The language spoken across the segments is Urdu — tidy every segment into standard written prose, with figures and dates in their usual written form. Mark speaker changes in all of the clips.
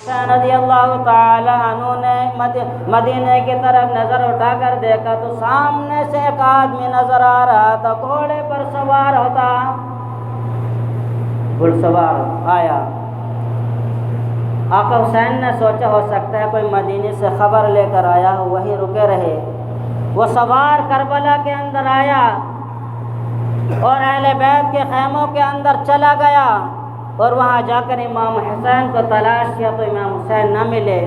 Speaker 1: حسین رضی اللہ تعالی عنہ نے مدینے کی طرف نظر اٹھا کر دیکھا تو سامنے سے ایک آدمی نظر آ رہا تھا، گھوڑے پر سوار ہوتا، گھڑ سوار آیا۔ آقا حسین نے سوچا ہو سکتا ہے کوئی مدینے سے خبر لے کر آیا ہو، وہیں رکے رہے۔ وہ سوار کربلا کے اندر آیا اور اہل بیت کے خیموں کے اندر چلا گیا، اور وہاں جا کر امام حسین کو تلاش کیا تو امام حسین نہ ملے۔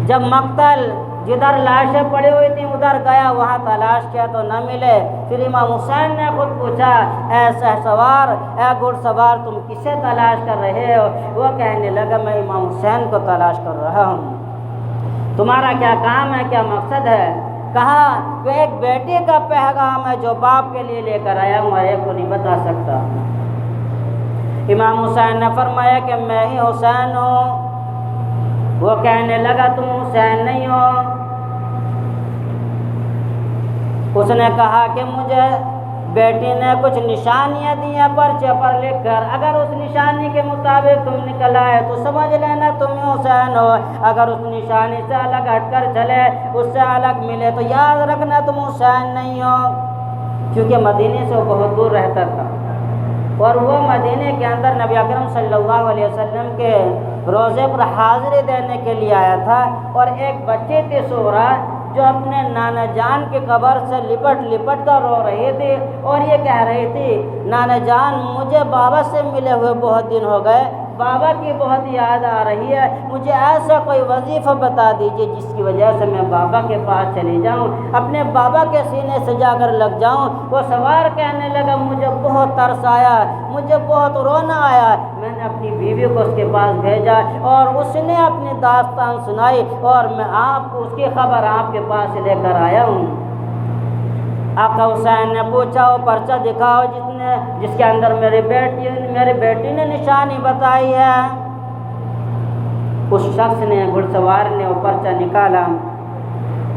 Speaker 1: جب مقتل جدھر لاشیں پڑی ہوئی تھیں ادھر گیا، وہاں تلاش کیا تو نہ ملے۔ پھر امام حسین نے خود پوچھا، اے شہسوار، اے گھڑ سوار، تم کسے تلاش کر رہے ہو؟ وہ کہنے لگا، میں امام حسین کو تلاش کر رہا ہوں۔ تمہارا کیا کام ہے، کیا مقصد ہے؟ کہا کہ ایک بیٹے کا پیغام ہے جو باپ کے لیے لے کر آیا ہوں، ایک کو نہیں بتا سکتا۔ امام حسین نے فرمایا کہ میں ہی حسین ہوں۔ وہ کہنے لگا، تم حسین نہیں ہو۔ اس نے کہا کہ مجھے بیٹی نے کچھ نشانیاں دی ہیں پرچے پر لکھ کر، اگر اس نشانی کے مطابق تم نکل آئے تو سمجھ لینا تم ہی حسین ہو، اگر اس نشانی سے الگ ہٹ کر چلے، اس سے الگ ملے تو یاد رکھنا تم حسین نہیں ہو۔ کیونکہ مدینے سے وہ بہت دور رہتا تھا، اور وہ مدینے کے اندر نبی اکرم صلی اللہ علیہ وسلم کے روضے پر حاضری دینے کے لیے آیا تھا، اور ایک بچی تھی سورہ جو اپنے نانا جان کی قبر سے لپٹ لپٹ کر رو رہی تھی، اور یہ کہہ رہی تھی، نانا جان مجھے بابا سے ملے ہوئے بہت دن ہو گئے، بابا کی بہت یاد آ رہی ہے، مجھے ایسا کوئی وظیفہ بتا دیجئے جس کی وجہ سے میں بابا کے پاس چلی جاؤں، اپنے بابا کے سینے سے جا کر لگ جاؤں۔ وہ سوار کہنے لگا، مجھے بہت ترس آیا، مجھے بہت رونا آیا، میں نے اپنی بیوی کو اس کے پاس بھیجا اور اس نے اپنی داستان سنائی، اور میں آپ کو اس کی خبر آپ کے پاس لے کر آیا ہوں۔ آقا حسین نے پوچھا، وہ پرچہ دکھاؤ جس کے اندر میری بیٹی نے نشانی بتائی ہے۔ اس شخص نے، گھڑ سوار نے، وہ پرچہ نکالا۔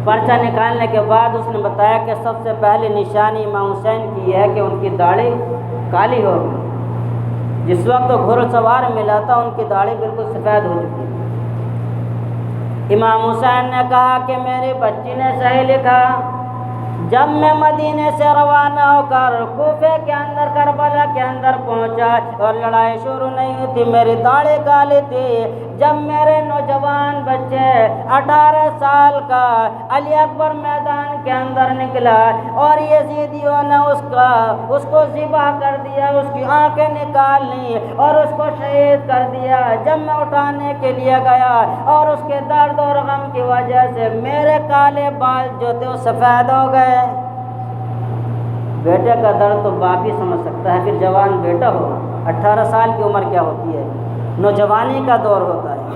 Speaker 1: پرچہ نکالنے کے بعد اس نے بتایا کہ سب سے پہلی نشانی امام حسین کی یہ ہے کہ ان کی داڑھی کالی ہو گئی۔ جس وقت وہ گھڑ سوار ملا تھا ان کی داڑھی بالکل سفید ہو چکی تھی۔ امام حسین نے کہا کہ میری بچی نے صحیح لکھا، جب میں مدینے سے روانہ ہو کر کوفے کے اندر، کربلا کے اندر پہنچا اور لڑائی شروع نہیں ہوئی تھی، میری داڑھی کالی تھی۔ جب میرے نوجوان بچے 18 سال کا علی اکبر میدان کے اندر نکلا اور یزیدیوں نے اس کو ذبح کر دیا، اس کی آنکھیں نکال لی اور اس کو شہید کر دیا، جب میں اٹھانے کے لیے گیا اور اس کے درد اور غم کی وجہ سے میرے کالے بال جو تھے وہ سفید ہو گئے۔ بیٹے کا درد تو باپ ہی سمجھ سکتا ہے، پھر جوان بیٹا ہو، 18 سال کی عمر کیا ہوتی ہے، نوجوانی کا دور ہوتا ہے،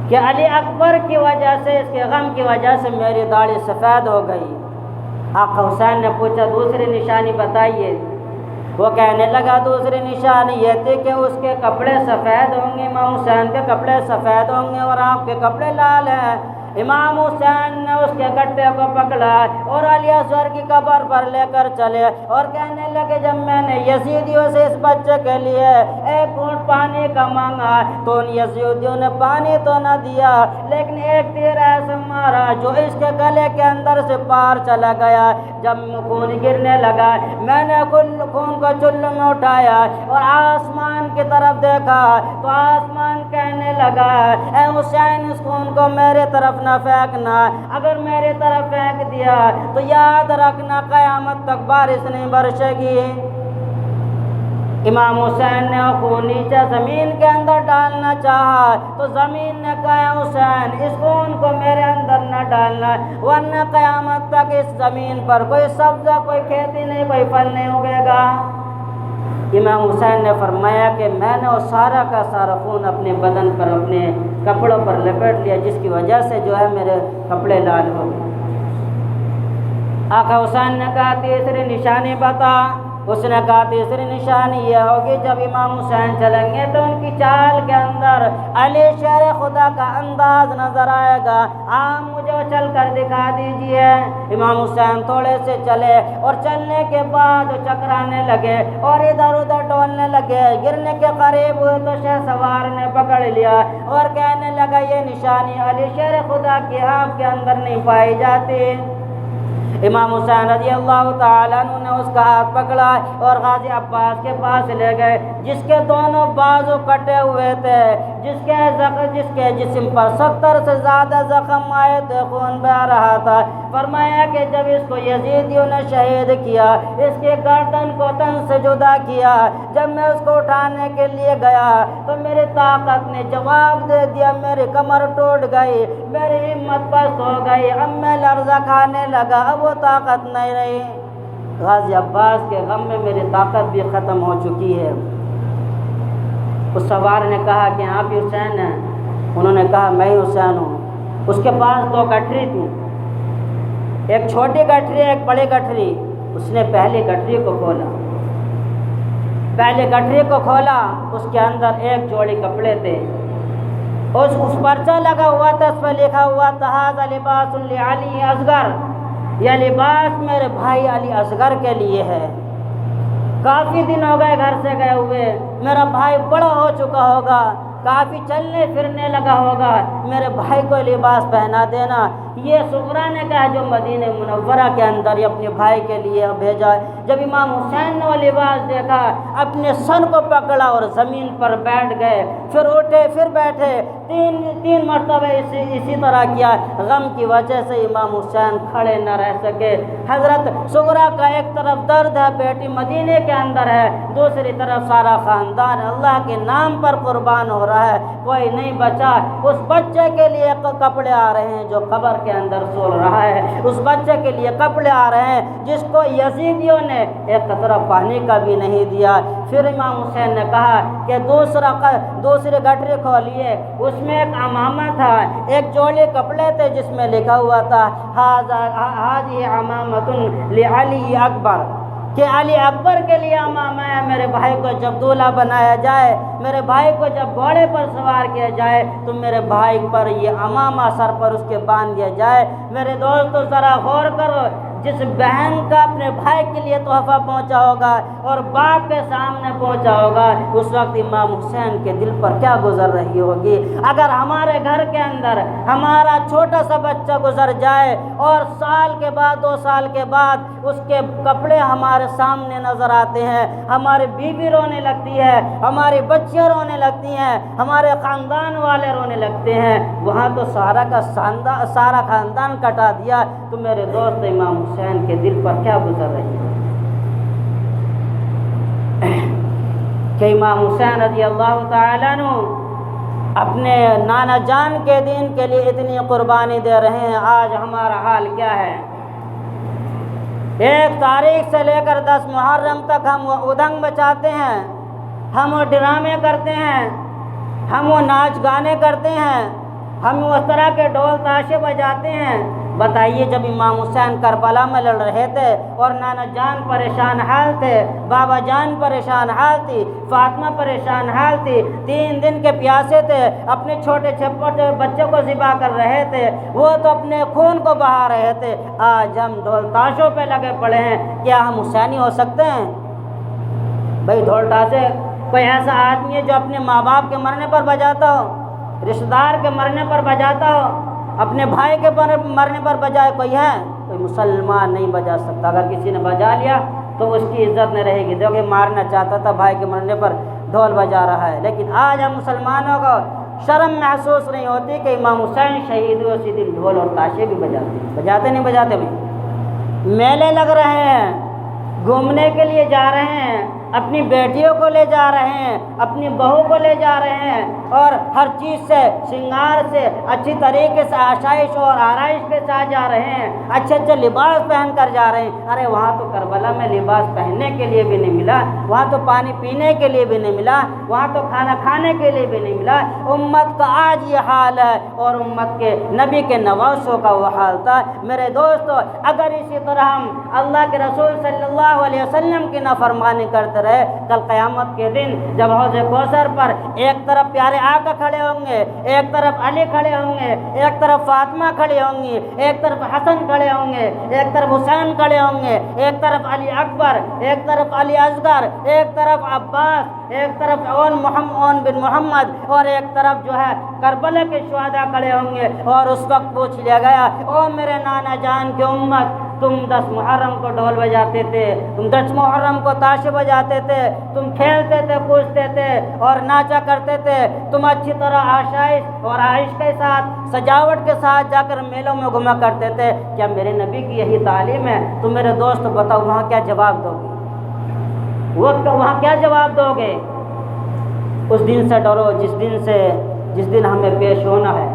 Speaker 1: کہ علی اکبر کی وجہ سے، اس کے غم کی وجہ سے میری داڑھی سفید ہو گئی۔ آقا حسین نے پوچھا، دوسری نشانی بتائیے۔ وہ کہنے لگا، دوسری نشانی یہ تھی کہ اس کے کپڑے سفید ہوں گے، امام حسین کے کپڑے سفید ہوں گے اور آپ کے کپڑے لال ہیں۔ امام حسین نے اس کے گٹے کو پکڑا اور علی اصغر کی قبر پر لے کر چلے اور کہنے لگے، جب میں نے یزیدیوں سے اس بچے کے لیے ایک گھونٹ پانی کا مانگا تو ان یزیدیوں نے پانی تو نہ دیا، لیکن ایک تیر ایسا مارا جو اس کے گلے کے اندر سے پار چلا گیا۔ جب خون گرنے لگا، میں نے خون کو چلو میں اٹھایا اور آسمان کی طرف دیکھا تو آسمان کہنے لگا، اے حسین اس خون کو میرے طرف نہ پھینکنا، اگر میری طرف پھینک دیا تو یاد رکھنا قیامت تک بارش نہیں برسے گی۔ امام حسین نے خون نیچے زمین کے اندر ڈالنا چاہا تو زمین نے کہا، حسین اس خون کو میرے اندر نہ ڈالنا ورنہ قیامت تک اس زمین پر کوئی سبزہ، کوئی کھیتی نہیں، کوئی پھل نہیں اگے گا۔ امام حسین نے فرمایا کہ میں نے وہ سارا کا سارا خون اپنے بدن پر، اپنے کپڑوں پر لپیٹ لیا، جس کی وجہ سے جو ہے میرے کپڑے لال ہو گئے۔ آقا حسین نے کہا، تیسری نشانی بتا۔ اس نے کہا تیسری نشانی یہ ہوگی جب امام حسین چلیں گے تو ان کی چال کے اندر علی شیر خدا کا انداز نظر آئے گا، آپ مجھے چل کر دکھا دیجئے۔ امام حسین تھوڑے سے چلے اور چلنے کے بعد چکرانے لگے اور ادھر ادھر ڈولنے لگے، گرنے کے قریب ہوئے تو شہ سوار نے پکڑ لیا اور کہنے لگا یہ نشانی علی شیر خدا کی آپ کے اندر نہیں پائی جاتی۔ امام حسین رضی اللہ تعالیٰ عنہ نے اس کا ہاتھ پکڑا اور غازی عباس کے پاس لے گئے، جس کے دونوں بازو کٹے ہوئے تھے، جس کے جسم پر 70 سے زیادہ زخم آئے تھے، خون بہہ رہا تھا۔ فرمایا کہ جب اس کو یزیدیوں نے شہید کیا، اس کے گردن کو تن سے جدا کیا، جب میں اس کو اٹھانے کے لیے گیا تو میری طاقت نے جواب دے دیا، میری کمر ٹوٹ گئی، میری ہمت پست ہو گئی، اب میں لرزہ کھانے لگا، اب وہ طاقت نہیں رہی۔ غازی عباس کے غم میں میری طاقت بھی ختم ہو چکی ہے۔ اس سوار نے کہا کہ آپ ہی حسین ہیں؟ انہوں نے کہا میں ہی حسین ہوں۔ اس کے پاس 2 گٹھری تھی، ایک چھوٹی گٹھری ایک بڑی گٹھری۔ اس نے پہلی گٹھری کو کھولا، اس کے اندر ایک جوڑی کپڑے تھے، اس پرچہ لگا ہوا تھا، اس پر لکھا ہوا تھا ھذا لباس لعلی اصغر، یہ لباس میرے بھائی علی اصغر کے لیے ہے۔ کافی دن ہو گئے گھر سے گئے ہوئے، میرا بھائی بڑا ہو چکا ہوگا، کافی چلنے پھرنے لگا ہوگا، میرے بھائی کو لباس پہنا دینا۔ یہ سغرا نے کہا جو مدینہ منورہ کے اندر اپنے بھائی کے لیے بھیجا۔ جب امام حسین نے وہ لباس دیکھا، اپنے سر کو پکڑا اور زمین پر بیٹھ گئے، پھر اٹھے پھر بیٹھے، تین مرتبہ اسی طرح کیا۔ غم کی وجہ سے امام حسین کھڑے نہ رہ سکے۔ حضرت سغرا کا ایک طرف درد ہے، بیٹی مدینے کے اندر ہے، دوسری طرف سارا خاندان اللہ کے نام پر قربان ہو رہا ہے، کوئی نہیں بچا۔ اس بچے کے لیے کپڑے آ رہے ہیں جو قبر کے اندر سول رہا ہے، اس بچے کے لیے کپڑے آ رہے ہیں جس کو یزیدیوں نے ایک قطرہ پانی کا بھی نہیں دیا۔ پھر امام حسین نے کہا کہ دوسری گٹری کھولیے، اس میں ایک عمامہ تھا، ایک جوڑے کپڑے تھے جس میں لکھا ہوا تھا ھذہ عمامۃ لعلی اکبر، کہ علی اکبر کے لیے امامہ ہے، میرے بھائی کو جب دولہا بنایا جائے، میرے بھائی کو جب گھوڑے پر سوار کیا جائے تو میرے بھائی پر یہ امامہ سر پر اس کے باندھ دیا جائے۔ میرے دوستو ذرا غور کرو، جس بہن کا اپنے بھائی کے لیے تحفہ پہنچا ہوگا اور باپ کے سامنے پہنچا ہوگا، اس وقت امام حسین کے دل پر کیا گزر رہی ہوگی۔ اگر ہمارے گھر کے اندر ہمارا چھوٹا سا بچہ گزر جائے اور سال کے بعد 2 سال کے بعد اس کے کپڑے ہمارے سامنے نظر آتے ہیں، ہماری بیوی رونے لگتی ہے، ہماری بچیاں رونے لگتی ہیں، ہمارے خاندان والے رونے لگتے ہیں، وہاں تو سارا خاندان کٹا دیا، تو میرے دوست امام حسین کے دل پر کیا گزر رہی ہے کہ امام حسین رضی اللہ تعالیٰ عنہ اپنے نانا جان کے دین کے لیے اتنی قربانی دے رہے ہیں۔ آج ہمارا حال کیا ہے؟ 1 تاریخ سے لے کر 10 محرم تک ہم وہ ادھنگ بچاتے ہیں، ہم وہ ڈرامے کرتے ہیں، ہم وہ ناچ گانے کرتے ہیں، ہم اس طرح کے ڈھول تاشے بجاتے ہیں۔ بتائیے جب امام حسین کربلا میں لڑ رہے تھے اور نانا جان پریشان حال تھے، بابا جان پریشان حال تھی، فاطمہ پریشان حال تھی، 3 دن کے پیاسے تھے، اپنے چھوٹے چھوٹے بچوں کو ذبح کر رہے تھے، وہ تو اپنے خون کو بہا رہے تھے۔ آج ہم ڈھول تاشوں پہ لگے پڑے ہیں، کیا ہم حسینی ہو سکتے ہیں؟ بھائی ڈھول تاشے کوئی ایسا آدمی ہے جو اپنے ماں باپ کے مرنے پر بجاتا ہو، رشتہ دار کے مرنے پر بجاتا ہو، اپنے بھائی کے مرنے پر بجائے؟ کوئی ہے؟ کوئی مسلمان نہیں بجا سکتا۔ اگر کسی نے بجا لیا تو اس کی عزت نہیں رہے گی، جو کہ مارنا چاہتا تھا بھائی کے مرنے پر ڈھول بجا رہا ہے۔ لیکن آج ہم مسلمانوں کو شرم محسوس نہیں ہوتی کہ امام حسین شہید ہوئے، اسی دن ڈھول اور تاشے بھی بجاتے نہیں بھائی؟ میلے لگ رہے ہیں، گھومنے کے لیے جا رہے ہیں، اپنی بیٹیوں کو لے جا رہے ہیں، اپنی بہو کو لے جا رہے ہیں، اور ہر چیز سے سنگار سے اچھی طریقے سے آشائش اور آرائش کے ساتھ جا رہے ہیں، اچھے اچھے لباس پہن کر جا رہے ہیں۔ ارے وہاں تو کربلا میں لباس پہننے کے لیے بھی نہیں ملا، وہاں تو پانی پینے کے لیے بھی نہیں ملا، وہاں تو کھانا کھانے کے لیے بھی نہیں ملا۔ امت کا آج یہ حال ہے، اور امت کے نبی کے نواسوں کا وہ حال تھا۔ میرے دوستو، اگر اسی طرح ہم اللہ کے رسول صلی اللہ علیہ وسلم کی نافرمانی کرتے رہے، کل قیامت کے دن جب حوض کوثر پر ایک طرف پیارے آقا کھڑے ہوں گے، ایک طرف علی کھڑے ہوں گے، ایک طرف فاطمہ کھڑی ہوں گی، ایک طرف حسن کھڑے ہوں گے، ایک طرف حسین کھڑے ہوں گے، ایک طرف علی اکبر، ایک طرف علی اصغر، ایک طرف عباس، ایک طرف اون بن محمد، اور ایک طرف جو ہے کربلا کے شہداء کھڑے ہوں گے، اور اس وقت پوچھ لیا گیا، او میرے نانا جان کی امت، تم 10 محرم کو ڈھول بجاتے تھے، تم 10 محرم کو تاشے بجاتے تھے، تم کھیلتے تھے، کودتے تھے اور ناچا کرتے تھے، تم اچھی طرح آشائش اور عائش کے ساتھ سجاوٹ کے ساتھ جا کر میلوں میں گھوما کرتے تھے، کیا میرے نبی کی یہی تعلیم ہے؟ تو میرے دوست بتاؤ وہاں کیا جواب دو گے؟ وہاں کیا جواب دو گے؟ اس دن سے ڈرو جس دن ہمیں پیش ہونا ہے۔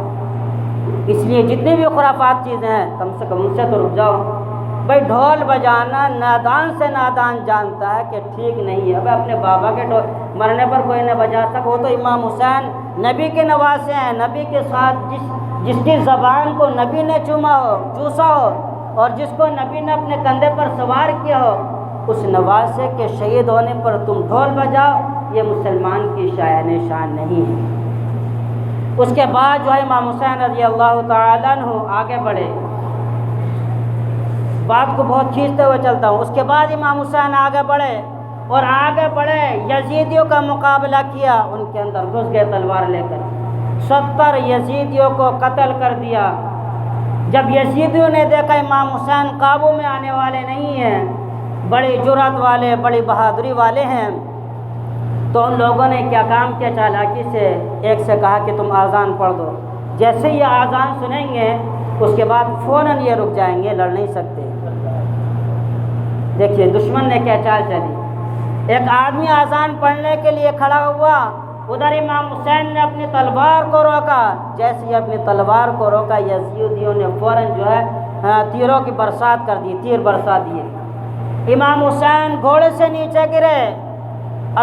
Speaker 1: اس لیے جتنی بھی خرافات چیزیں ہیں کم سے کم ان سے تو رک جاؤ۔ بھائی ڈھول بجانا نادان سے نادان جانتا ہے کہ ٹھیک نہیں ہے۔ اب اپنے بابا کے ڈھول مرنے پر کوئی نہ بجا سکا، وہ تو امام حسین نبی کے نواسے ہیں، نبی کے ساتھ جس کی زبان کو نبی نے چوسا ہو اور جس کو نبی نے اپنے کندھے پر سوار کیا ہو، اس نواسے کے شہید ہونے پر تم ڈھول بجاؤ، یہ مسلمان کی شان نہیں ہے۔ اس کے بعد جو ہے امام حسین رضی اللہ تعالیٰ عنہ آگے بڑھے، بات کو بہت کھینچتے ہوئے چلتا ہوں۔ اس کے بعد امام حسین آگے بڑھے یزیدیوں کا مقابلہ کیا، ان کے اندر گھس گئے تلوار لے کر، 70 یزیدیوں کو قتل کر دیا۔ جب یزیدیوں نے دیکھا امام حسین قابو میں آنے والے نہیں ہیں، بڑی جرأت والے، بڑی بہادری والے ہیں، تو ان لوگوں نے کیا کام کیا؟ چالاکی سے ایک سے کہا کہ تم اذان پڑھ دو۔ جیسے یہ اذان سنیں گے اس کے بعد فوراً یہ رک جائیں گے، لڑ نہیں سکتے۔ دیکھیے دشمن نے کیا چال چلی۔ ایک آدمی اذان پڑھنے کے لیے کھڑا ہوا، ادھر امام حسین نے اپنی تلوار کو روکا، جیسے ہی اپنی تلوار کو روکا یزیدیوں نے فوراً جو ہے تیروں کی برسات کر دی، تیر برسا دیے۔ امام حسین گھوڑے سے نیچے گرے،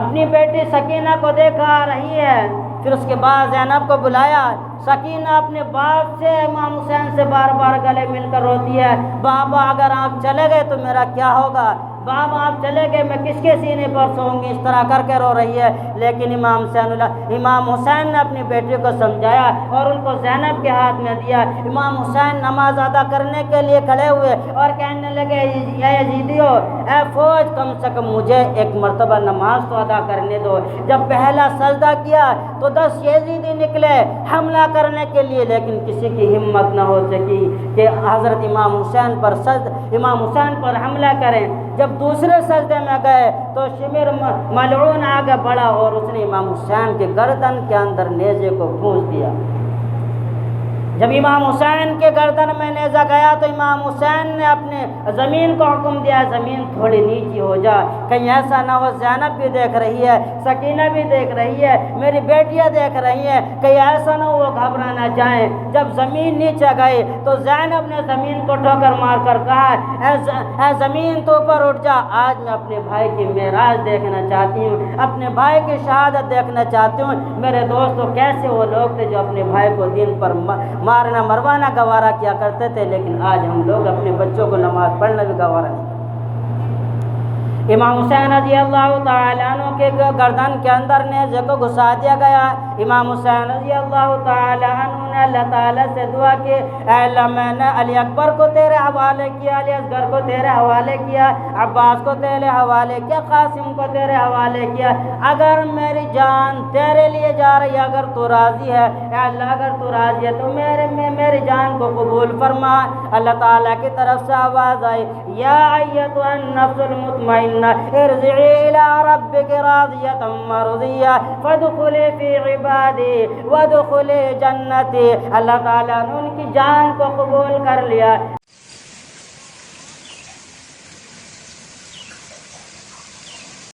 Speaker 1: اپنی بیٹی سکینہ کو دیکھا آ رہی ہے، پھر اس کے بعد زینب کو بلایا۔ سکینہ اپنے باپ سے امام حسین سے بار بار گلے مل کر روتی ہے، بابا اگر آپ چلے گئے تو میرا کیا ہوگا، بابا آپ چلے گئے میں کس کے سینے پر سوؤں گی، اس طرح کر کے رو رہی ہے۔ لیکن امام حسین نے اپنی بیٹی کو سمجھایا اور ان کو زینب کے ہاتھ میں دیا۔ امام حسین نماز ادا کرنے کے لیے کھڑے ہوئے اور کہنے لگے، اے یزیدیو، اے فوج، کم سے کم مجھے ایک مرتبہ نماز تو ادا کرنے دو۔ جب پہلا سجدہ کیا تو 10 یزیدی نکلے حملہ کرنے کے لیے، لیکن کسی کی ہمت نہ ہو سکی کہ حضرت امام حسین پر حملہ کریں۔ جب دوسرے سجدے میں گئے تو شمر ملعون آگے بڑھا اور اس نے امام حسین کے گردن کے اندر نیزے کو گھونس دیا۔ جب امام حسین کے گردن میں نیزہ گیا تو امام حسین نے اپنے زمین کو حکم دیا، زمین تھوڑی نیچی ہو جا، کہیں ایسا نہ ہو زینب بھی دیکھ رہی ہے، سکینہ بھی دیکھ رہی ہے، میری بیٹیاں دیکھ رہی ہیں، کہیں ایسا نہ ہو وہ گھبرا نہ جائیں۔ جب زمین نیچے گئی تو زینب نے زمین کو ٹھوکر مار کر کہا، اے زمین تو اوپر اٹھ جا، آج میں اپنے بھائی کی معراج دیکھنا چاہتی ہوں، اپنے بھائی کی شہادت دیکھنا چاہتی ہوں۔ میرے دوستو، کیسے وہ لوگ تھے جو اپنے بھائی کو دین پر مارنا مروانا گوارا کیا کرتے تھے، لیکن آج ہم لوگ اپنے بچوں کو نماز پڑھنا بھی گوارا نہیں کرتے۔ امام حسین رضی اللہ تعالیٰ عنہ کے گردن کے اندر نیزے کو گھسا دیا گیا۔ امام حسین رضی اللہ تعالیٰ عنہ نے اللہ تعالیٰ سے دعا کی، اے اللہ میں نے علی اکبر کو تیرے حوالے کیا، علی اصغر کو تیرے حوالے کیا، عباس کو تیرے حوالے کیا، قاسم کو تیرے حوالے کیا۔ اگر میری جان تیرے لیے جا رہی ہے، اگر تو راضی ہے، اے اللہ اگر تو راضی ہے تو میری جان کو قبول فرما۔ اللہ تعالیٰ کی طرف سے آواز آئی، یا ایتھا النفس المطمئنہ ارجعی الی ربک راضیۃ مرضیہ فادخلی فی عبادی وادخلی جنتی۔ اللہ تعالیٰ نے ان کی جان کو قبول کر لیا۔